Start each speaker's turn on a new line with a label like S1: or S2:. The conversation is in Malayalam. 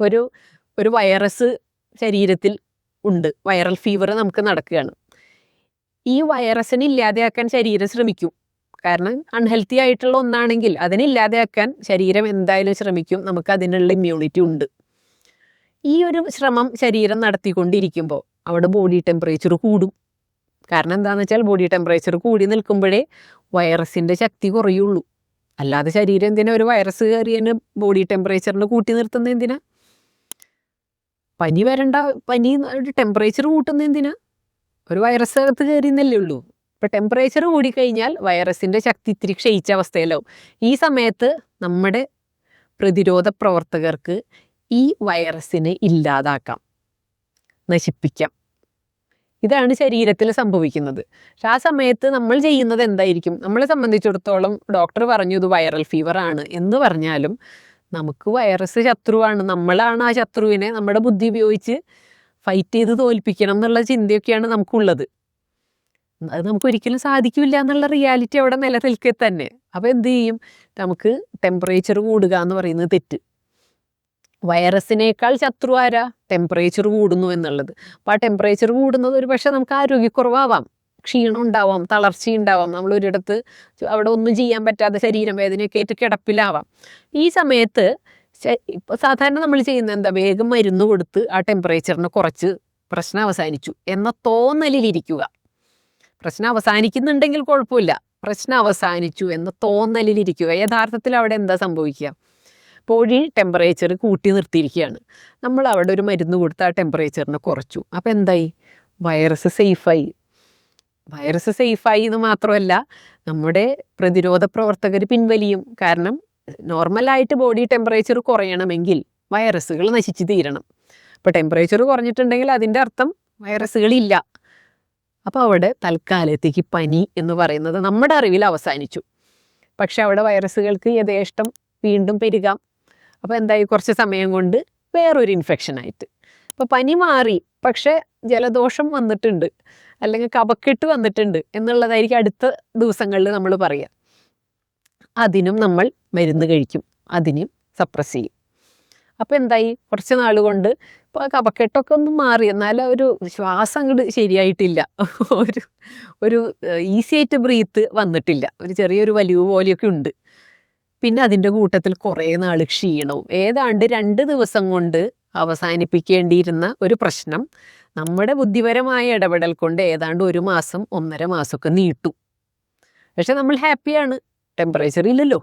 S1: ഒരു ഒരു വൈറസ് ശരീരത്തിൽ ഉണ്ട്, വൈറൽ ഫീവർ നമുക്ക് നടക്കുകയാണ്. ഈ വൈറസിനെ ഇല്ലാതെയാക്കാൻ ശരീരം ശ്രമിക്കും. കാരണം അൺഹെൽത്തി ആയിട്ടുള്ള ഒന്നാണെങ്കിൽ അതിനെ ഇല്ലാതെയാക്കാൻ ശരീരം എന്തായാലും ശ്രമിക്കും. നമുക്ക് അതിനുള്ള ഇമ്മ്യൂണിറ്റി ഉണ്ട്. ഈ ഒരു ശ്രമം ശരീരം നടത്തിക്കൊണ്ടിരിക്കുമ്പോൾ അവിടെ ബോഡി ടെമ്പറേച്ചർ കൂടും. കാരണം എന്താണെന്ന് വെച്ചാൽ ബോഡി ടെമ്പറേച്ചർ കൂടി നിൽക്കുമ്പോഴേ വൈറസിൻ്റെ ശക്തി കുറയുള്ളൂ. അല്ലാതെ ശരീരം എന്തിനാ ഒരു വൈറസ് കയറിയതിന് ബോഡി ടെമ്പറേച്ചറിന് കൂട്ടി നിർത്തുന്നത് എന്തിനാ? പനി വരണ്ട, പനി ടെമ്പറേച്ചർ കൂട്ടുന്നത് എന്തിനാ? ഒരു വൈറസ് അകത്ത് കയറിയെന്നല്ലേ ഉള്ളൂ. ഇപ്പം ടെമ്പറേച്ചർ കൂടിക്കഴിഞ്ഞാൽ വൈറസിൻ്റെ ശക്തി ഇത്തിരി ക്ഷയിച്ച അവസ്ഥയിലാവും. ഈ സമയത്ത് നമ്മുടെ പ്രതിരോധ പ്രവർത്തകർക്ക് ഈ വൈറസിനെ ഇല്ലാതാക്കാം, നശിപ്പിക്കാം. ഇതാണ് ശരീരത്തിൽ സംഭവിക്കുന്നത്. പക്ഷെ ആ സമയത്ത് നമ്മൾ ചെയ്യുന്നത് എന്തായിരിക്കും? നമ്മളെ സംബന്ധിച്ചിടത്തോളം ഡോക്ടർ പറഞ്ഞു ഇത് വൈറൽ ഫീവർ ആണ് എന്ന് പറഞ്ഞാലും നമുക്ക് വൈറസ് ശത്രുവാണ്. നമ്മളാണ് ആ ശത്രുവിനെ നമ്മുടെ ബുദ്ധി ഉപയോഗിച്ച് ഫൈറ്റ് ചെയ്ത് തോൽപ്പിക്കണം എന്നുള്ള ചിന്തയൊക്കെയാണ് നമുക്കുള്ളത്. അത് നമുക്ക് ഒരിക്കലും സാധിക്കില്ല എന്നുള്ള റിയാലിറ്റി അവിടെ നിലനിൽക്കെ തന്നെ. അപ്പോൾ എന്ത് ചെയ്യും? നമുക്ക് ടെമ്പറേച്ചർ കൂടുക എന്ന് പറയുന്നത് തെറ്റ്. വൈറസിനേക്കാൾ ശത്രു ആരാ? ടെമ്പറേച്ചർ കൂടുന്നു എന്നുള്ളത്. അപ്പോൾ ആ ടെമ്പറേച്ചർ കൂടുന്നത് ഒരു പക്ഷേ നമുക്ക് ആരോഗ്യക്കുറവാവാം, ക്ഷീണം ഉണ്ടാവാം, തളർച്ച ഉണ്ടാവാം, നമ്മൾ ഒരിടത്ത് അവിടെ ഒന്നും ചെയ്യാൻ പറ്റാതെ ശരീരം വേദനയൊക്കെ ആയിട്ട് കിടപ്പിലാവാം. ഈ സമയത്ത് ഇപ്പോൾ സാധാരണ നമ്മൾ ചെയ്യുന്നത് എന്താ? വേഗം മരുന്ന് കൊടുത്ത് ആ ടെമ്പറേച്ചറിനെ കുറച്ച് പ്രശ്നം അവസാനിച്ചു എന്ന തോന്നലിലിരിക്കുക. പ്രശ്നം അവസാനിക്കുന്നുണ്ടെങ്കിൽ കുഴപ്പമില്ല, പ്രശ്നം അവസാനിച്ചു എന്ന തോന്നലിലിരിക്കുക. യഥാർത്ഥത്തിൽ അവിടെ എന്താ സംഭവിക്കുക? ബോഡി ടെമ്പറേച്ചർ കൂട്ടി നിർത്തിയിരിക്കുകയാണ്. നമ്മൾ അവിടെ ഒരു മരുന്ന് കൊടുത്ത് ആ ടെമ്പറേച്ചറിനെ കുറച്ചു. അപ്പോൾ എന്തായി? വൈറസ് സേഫായി. വൈറസ് സേഫായി എന്ന് മാത്രമല്ല, നമ്മുടെ പ്രതിരോധ പ്രവർത്തകർ പിൻവലിയും. കാരണം നോർമലായിട്ട് ബോഡി ടെമ്പറേച്ചർ കുറയണമെങ്കിൽ വൈറസുകൾ നശിച്ച് തീരണം. അപ്പോൾ ടെമ്പറേച്ചർ കുറഞ്ഞിട്ടുണ്ടെങ്കിൽ അതിൻ്റെ അർത്ഥം വൈറസുകളില്ല. അപ്പോൾ അവിടെ തൽക്കാലത്തേക്ക് പനി എന്ന് പറയുന്നത് നമ്മുടെ അറിവിൽ അവസാനിച്ചു. പക്ഷെ അവിടെ വൈറസുകൾക്ക് യഥേഷ്ടം വീണ്ടും പെരുകാം. അപ്പോൾ എന്തായി? കുറച്ച് സമയം കൊണ്ട് വേറൊരു ഇൻഫെക്ഷനായിട്ട്. ഇപ്പോൾ പനി മാറി, പക്ഷേ ജലദോഷം വന്നിട്ടുണ്ട്, അല്ലെങ്കിൽ കഫക്കെട്ട് വന്നിട്ടുണ്ട് എന്നുള്ളതായിരിക്കും അടുത്ത ദിവസങ്ങളിൽ നമ്മൾ പറയുക. അതിനും നമ്മൾ മരുന്ന് കഴിക്കും, അതിനും സപ്രസ് ചെയ്യും. അപ്പോൾ എന്തായി? കുറച്ച് നാൾ കൊണ്ട് ഇപ്പോൾ കഫക്കെട്ടൊക്കെ ഒന്ന് മാറി, എന്നാലും ഒരു ശ്വാസം അങ്ങോട്ട് ശരിയായിട്ടില്ല, ഒരു ഈസി ആയിട്ട് ബ്രീത്ത് വന്നിട്ടില്ല, ഒരു ചെറിയൊരു വലിവ് പോലെയൊക്കെ ഉണ്ട്. പിന്നെ അതിൻ്റെ കൂട്ടത്തിൽ കുറേ നാൾ ക്ഷീണവും. ഏതാണ്ട് 2 ദിവസം കൊണ്ട് അവസാനിപ്പിക്കേണ്ടിയിരുന്ന ഒരു പ്രശ്നം നമ്മുടെ ബുദ്ധിപരമായ ഇടപെടൽ കൊണ്ട് ഏതാണ്ട് 1 മാസം 1.5 മാസമൊക്കെ നീട്ടു. പക്ഷെ നമ്മൾ ഹാപ്പിയാണ്, ടെമ്പറേച്ചർ ഇല്ലല്ലോ.